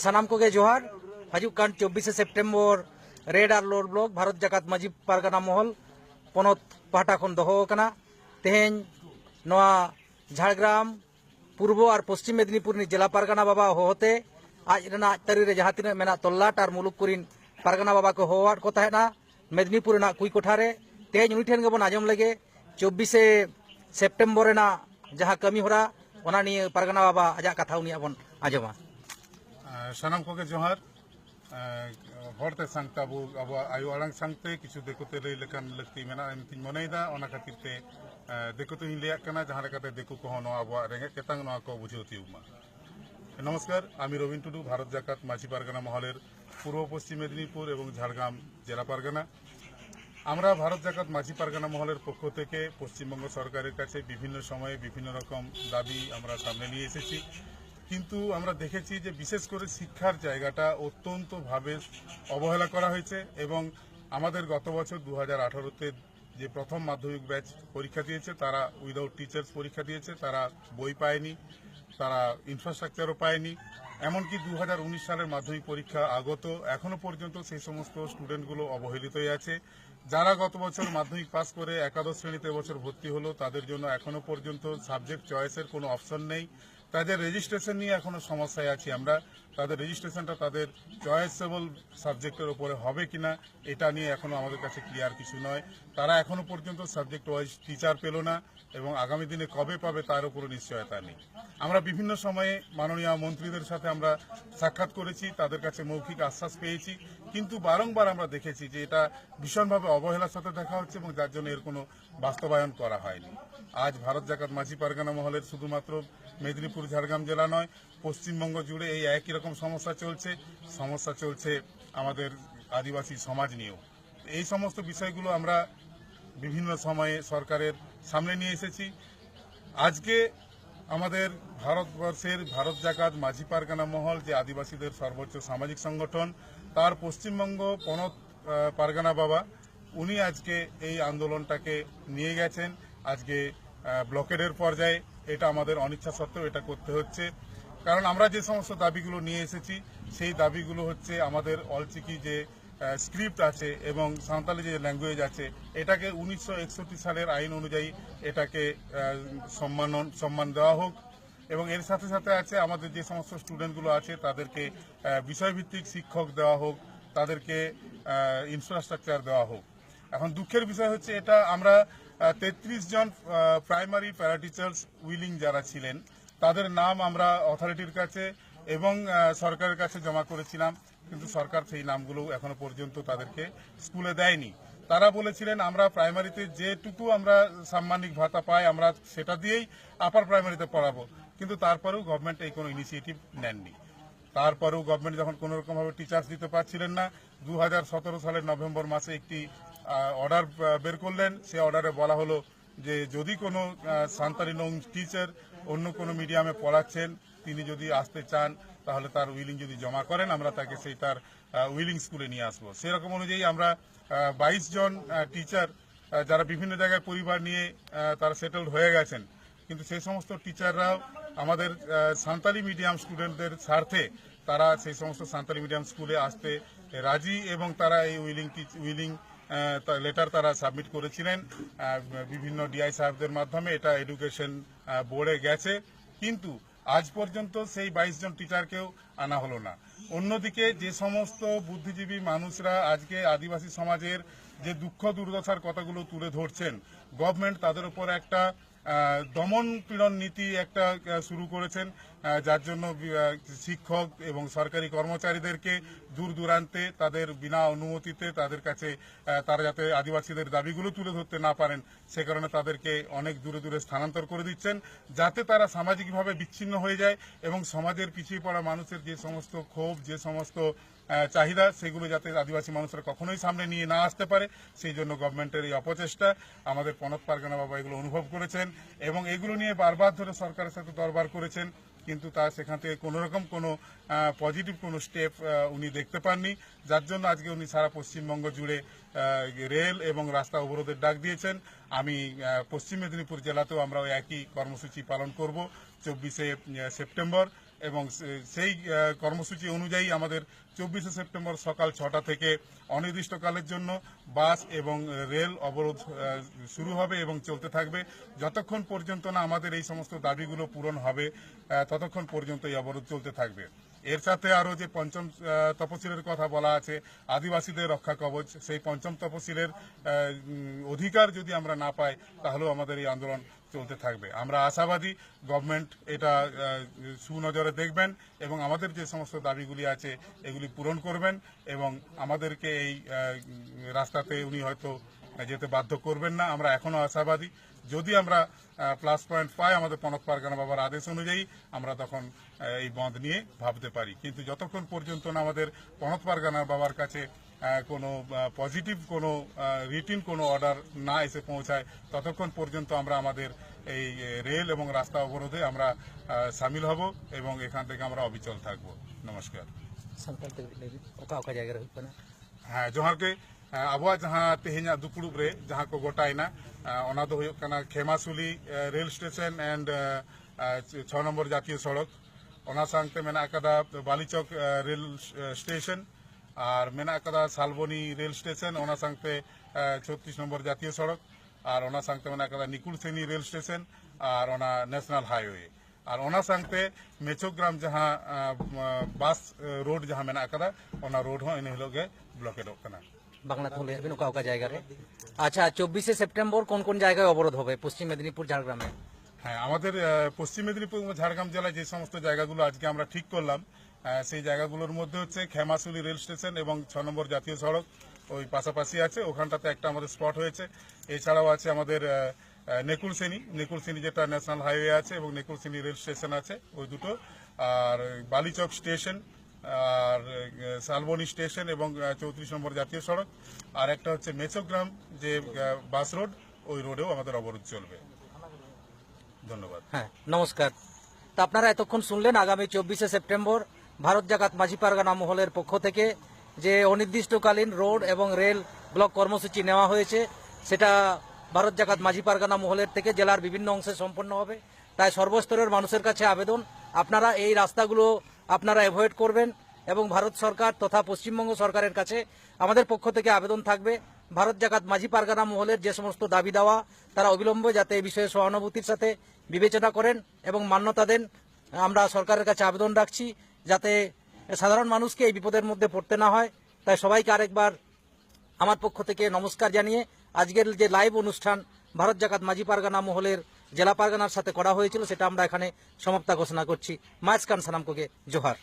सानाम को जोहार हजुक कान 24 September red और लोड ब्लॉक भारत जाकात माझी पारगाना महल पनत पाहटा खन दहो कना तेहेन नवा झाड़ग्राम पूर्व और पश्चिम मेदिनीपुर जिला पारगाना बाबा होते आज रेना तारी रे जहाँ तीना मेना तल्लाट और मुलुक कुरिन पारगाना बाबा को होवाट को तहना मेदिनीपुर ना कुई कोठारे तेहेन उनी ठेन गेबन आजम लगे 24 सेप्टेम्बर रेना जहाँ कमी होरा ओना निये पारगाना बाबा आजा कथा उनी बन आजमा सानाम को जोहार हरते सांगते अब अब आयु आड़ांग सांगते किछु देखते लई लेकान लक्ति मेना एमतिन मनेदा ओना खातिरते देखते इन लिया कना जहां लेकाते देखु को नो अब रेंगे केतांग नो को बुझोतिउमा नमस्कार आमी रविन टुडू भारत जाकात माझी पारगाना महलेर पूर्व पश्चिम मेदिनीपुर एवं झाड़ग्राम জেলা পারগানা আমরা ভারত জাকাত মাঝি পারগানা মহলের পক্ষ থেকে পশ্চিমবঙ্গ সরকারের কাছে বিভিন্ন সময়ে বিভিন্ন রকম দাবি আমরা সামনে নিয়ে এসেছি কিন্তু আমরা দেখেছি যে বিশেষ করে শিক্ষার জায়গাটা অত্যন্তভাবে অবহেলা করা হয়েছে এবং আমাদের গত বছর 2018তে যে প্রথম মাধ্যমিক ব্যাচ পরীক্ষা দিয়েছে তারা উইদাউট টিচার্স পরীক্ষা দিয়েছে তারা বই পায়নি তারা ইনফ্রাস্ট্রাকচারও পায়নি এমনকি 2019 সালের মাধ্যমিক পরীক্ষা আগত এখনো পর্যন্ত সেই সমস্ত স্টুডেন্টগুলো অবহেলিতই আছে যারা গত বছর মাধ্যমিক পাস করে একাদশ শ্রেণীতে বছর ভর্তি হলো তাদের জন্য এখনো পর্যন্ত সাবজেক্ট চয়েসের কোনো অপশন নেই তাদের রেজিস্ট্রেশন নিয়ে এখনো সমস্যায় আছি আমরা তাদের রেজিস্ট্রেশনটা তাদের চয়েসেবল সাবজেক্টের উপরে হবে কিনা এটা নিয়ে এখনো আমাদের কাছে ক্লিয়ার কিছু নয় তারা এখনো পর্যন্ত সাবজেক্ট ওয়াইজ টিচার পেল না এবং আগামী দিনে কবে পাবে তার উপর নিশ্চয়তা নেই আমরা বিভিন্ন সময়ে মাননীয় মন্ত্রীদের সাথে আমরা সাক্ষাৎ করেছি তাদের কাছে মৌখিক আশ্বাস পেয়েছি কিন্তু বারংবার আমরা দেখেছি যে এটা ভীষণভাবে অবহেলার সাথে দেখা হচ্ছে এবং যার জন্য এর কোনো বাস্তবায়ন করা হয়নি আজ ভারত জাকাত মাঝি পারগানা মহলের শুধুমাত্র মেদিনীপুর ঝাড়গ্রাম জেলা নয় পশ্চিমবঙ্গ জুড়ে এই একই রকম সমস্যা চলছে আমাদের আদিবাসী সমাজ নিয়েও এই সমস্ত বিষয়গুলো আমরা বিভিন্ন সময়ে সরকারের সামনে নিয়ে এসেছি আজকে আমাদের ভারতবর্ষের ভারত জাকাত মাঝি পারগানা মহল যে আদিবাসীদের সর্বোচ্চ সামাজিক সংগঠন তার পশ্চিমবঙ্গ পনত পারগানা বাবা উনি আজকে এই আন্দোলনটাকে নিয়ে গেছেন আজকে ব্লকেডের পর্যায়ে এটা আমাদের অনিচ্ছা সত্ত্বেও এটা করতে হচ্ছে কারণ আমরা যে সমস্ত দাবিগুলো নিয়ে এসেছি সেই দাবিগুলো হচ্ছে আমাদের অলচিকি যে স্ক্রিপ্ট আছে এবং সাঁওতালি যে ল্যাঙ্গুয়েজ আছে এটাকে 1961 সালের আইন অনুযায়ী এটাকে সম্মান দেওয়া হোক এবং এর সাথে সাথে আছে আমাদের যে সমস্ত স্টুডেন্টগুলো আছে তাদেরকে বিষয়ভিত্তিক শিক্ষক দেওয়া হোক তাদেরকে ইনফ্রাস্ট্রাকচার দেওয়া হোক এখন দুঃখের বিষয় হচ্ছে এটা আমরা 33 জন প্রাইমারি প্যারা টিচার্স উইলিং যারা ছিলেন তাদের নাম আমরা অথরিটির কাছে এবং সরকারের কাছে জমা করেছিলাম কিন্তু সরকার সেই নামগুলো এখনো পর্যন্ত তাদেরকে স্কুলে দেয়নি তারা বলেছিলেন আমরা প্রাইমারিতে যেটুকু আমরা সাম্মানিক ভাতা পাই আমরা সেটা দিয়েই আপার প্রাইমারিতে পড়াবো কিন্তু তারপরেও গভর্নমেন্ট এই কোনো ইনিশিয়েটিভ নেননি তারপরেও গভর্নমেন্ট যখন কোনো রকমভাবে টিচার্স দিতে পারছিলেন না 2017 সালের নভেম্বর মাসে একটি অর্ডার বের করলেন সে অর্ডারে বলা হলো যে যদি কোনো সাঁওতালি নং টিচার অন্য কোনো মিডিয়ামে পড়াচ্ছেন তিনি যদি আসতে চান তাহলে তার উইলিং যদি জমা করেন আমরা তাকে সেই তার উইলিং স্কুলে নিয়ে আসবো সেরকম অনুযায়ী আমরা 22 জন টিচার যারা বিভিন্ন জায়গায় পরিবার নিয়ে তারা সেটেলড হয়ে গেছেন কিন্তু সেই সমস্ত টিচাররাও আমাদের সাঁওতালি মিডিয়াম স্টুডেন্টদের স্বার্থে তারা সেই সমস্ত সাঁওতালি মিডিয়াম স্কুলে আসতে রাজি এবং তারা এই উইলিং লেটার তারা সাবমিট করেছিলেন বিভিন্ন ডিআই সাহেবদের মাধ্যমে এটা এডুকেশন বোর্ডে গেছে কিন্তু আজ পর্যন্ত সেই 22 জন টিচারকেও আনা হলো না অন্যদিকে যে সমস্ত বুদ্ধিজীবী মানুষরা আজকে আদিবাসী সমাজের যে দুঃখ দুর্দশার কথাগুলো তুলে ধরছেন গভর্নমেন্ট তাদের উপর একটা দমন পীড়ন নীতি একটা শুরু করেছেন যার জন্য শিক্ষক এবং সরকারি কর্মচারীদেরকে দূর দূরান্তে তাদের বিনা অনুমতিতে তাদের কাছে তারা যাতে আদিবাসীদের দাবিগুলো তুলে ধরতে না পারেন সে কারণে তাদেরকে অনেক দূরে দূরে স্থানান্তর করে দিচ্ছেন যাতে তারা সামাজিকভাবে বিচ্ছিন্ন হয়ে যায় এবং সমাজের পিছিয়ে পড়া মানুষের যে সমস্ত ক্ষোভ যে সমস্ত চাহিদা সেগুলো যাতে আদিবাসী মানুষরা কখনোই সামনে নিয়ে না আসতে পারে সেই জন্য গভর্নমেন্টের এই অপচেষ্টা আমাদের পনত পারগানা বাবা এগুলো অনুভব করেছেন এবং এগুলো নিয়ে বারবার ধরে সরকারের সাথে দরবার করেছেন কিন্তু তা সেখান থেকে কোনো রকম কোনো পজিটিভ কোনো স্টেপ উনি দেখতে পাননি যার জন্য আজকে উনি সারা পশ্চিমবঙ্গ জুড়ে রেল এবং রাস্তা অবরোধের ডাক দিয়েছেন আমি পশ্চিম মেদিনীপুর জেলাতেও আমরা একই কর্মসূচি পালন করব 24শে সেপ্টেম্বর এবং সেই কর্মসূচি অনুযায়ী আমাদের 24শে সেপ্টেম্বর সকাল 6টা থেকে অনির্দিষ্টকালের জন্য বাস এবং রেল অবরোধ শুরু হবে এবং চলতে থাকবে যতক্ষণ পর্যন্ত না আমাদের এই সমস্ত দাবিগুলো পূরণ হবে ততক্ষণ পর্যন্ত এই অবরোধ চলতে থাকবে। এর সাথে আরো যে পঞ্চম তপশিলের কথা বলা আছে আদিবাসীদের রক্ষা কবচ, সেই পঞ্চম তপশিলের অধিকার যদি আমরা না পাই তাহলেও আমাদের এই আন্দোলন চলতে থাকবে। আমরা আশাবাদী গভর্নমেন্ট এটা সুনজরে দেখবেন এবং আমাদের যে সমস্ত দাবিগুলি আছে এগুলি পূরণ করবেন এবং আমাদেরকে এই রাস্তাতে উনি হয়তো যেতে বাধ্য করবেন না। আমরা এখনো আশাবাদী যদি আমরা প্লাস পয়েন্ট পাই আমাদের পনত পারগানা বাবার আদেশ অনুযায়ী আমরা তখন এই বন্ধ নিয়ে ভাবতে পারি, কিন্তু যতক্ষণ পর্যন্ত না আমাদের পনত পারগানা বাবার কাছে কোনো পজিটিভ কোনো রিটিন কোনো অর্ডার না এসে পৌঁছায় ততক্ষণ পর্যন্ত আমরা আমাদের এই রেল এবং রাস্তা অবরোধে আমরা সামিল হব এবং এখান থেকে আমরা অবিচল থাকব। নমস্কার। হ্যাঁ, জোহার কে আবহাওয়া যাহা তেহেᱧᱟᱜ দুপুড়ুব রে যাহা কো গোটায়না ওনা দো হুᱭᱩᱜ ᱠᱟᱱᱟ খেমাসুলি রেল স্টেশন এন্ড 6 নম্বর জাতীয় সড়ক, ওনা সাংতে মেনা কাদা বালিচক রেল স্টেশন আর মেনা কাদা শালবনি রেল স্টেশন, ওনা সাংতে 36 নম্বর জাতীয় সড়ক আর ওনা সাংতে মেনা কাদা নিকুলসেনি রেল স্টেশন আর ওনা ন্যাশনাল হাইওয়ে আর ওনা সাংতে মেচোগ্রাম যাহা বাস রোড যাহা মেনা কাদা ওনা রোড হো इन हिलोगे ব্লকেড কানা। বাংলা তো লেখবেন ওকা ওকা জায়গায়। আচ্ছা, 24শে সেপ্টেম্বর কোন কোন জায়গায় অবরোধ হবে পশ্চিম মেদিনীপুর ঝাড়গ্রামে? হ্যাঁ, আমাদের পশ্চিম মেদিনীপুর এবং ঝাড়গ্রাম জেলায় যে সমস্ত জায়গাগুলো আজকে আমরা ঠিক করলাম সেই জায়গাগুলোর মধ্যে হচ্ছে খেমাসুলি রেল স্টেশন এবং 6 নম্বর জাতীয় সড়ক ওই পাশাপাশি আছে, ওখানটাতে একটা আমাদের স্পট হয়েছে। এছাড়াও আছে আমাদের নেকুলসেনি যেটা ন্যাশনাল হাইওয়ে আছে এবং নেকুলসেনি রেল স্টেশন আছে ওই দুটো, আর বালিচক স্টেশন আর শালবনি স্টেশন এবং 34 নম্বর জাতীয় সড়ক, আর একটা হচ্ছে মেচোগ্রাম যে বাস রোড ওই রোডেও আমাদের অবরোধ চলবে। ধন্যবাদ। হ্যাঁ, নমস্কার। তা আপনারা এতক্ষণ শুনলেন আগামী 24শে সেপ্টেম্বর ভারত জাকাত মাঝি পারগানা মহলের পক্ষ থেকে যে অনির্দিষ্টকালীন রোড এবং রেল ব্লক কর্মসূচি নেওয়া হয়েছে সেটা ভারত জাকাত মাঝি পারগানা মহলের থেকে জেলার বিভিন্ন অংশে সম্পন্ন হবে। তাই সর্বস্তরের মানুষের কাছে আবেদন আপনারা এই রাস্তাগুলো আপনারা অ্যাভয়েড করবেন এবং ভারত সরকার তথা পশ্চিমবঙ্গ সরকারের কাছে আমাদের পক্ষ থেকে আবেদন থাকবে ভারত জাকাত মাঝি পারগানা মহলের যে সমস্ত দাবি দেওয়া তারা অবিলম্বে যাতে এই বিষয়ে সহানুভূতির সাথে বিবেচনা করেন এবং মান্যতা দেন। আমরা সরকারের কাছে আবেদন রাখছি যাতে সাধারণ মানুষকে এই বিপদের মধ্যে পড়তে না হয়। তাই সবাইকে আরেকবার আমার পক্ষ থেকে নমস্কার জানিয়ে আজকের যে লাইভ অনুষ্ঠান ভারত জাকাত মাঝি পারগানা মহলের জেলা পারগানার সাথে করা হয়েছিল সেটা আমরা এখানে সমাপ্ত ঘোষণা করছি। মাঝখান সানামকোকে জোহার।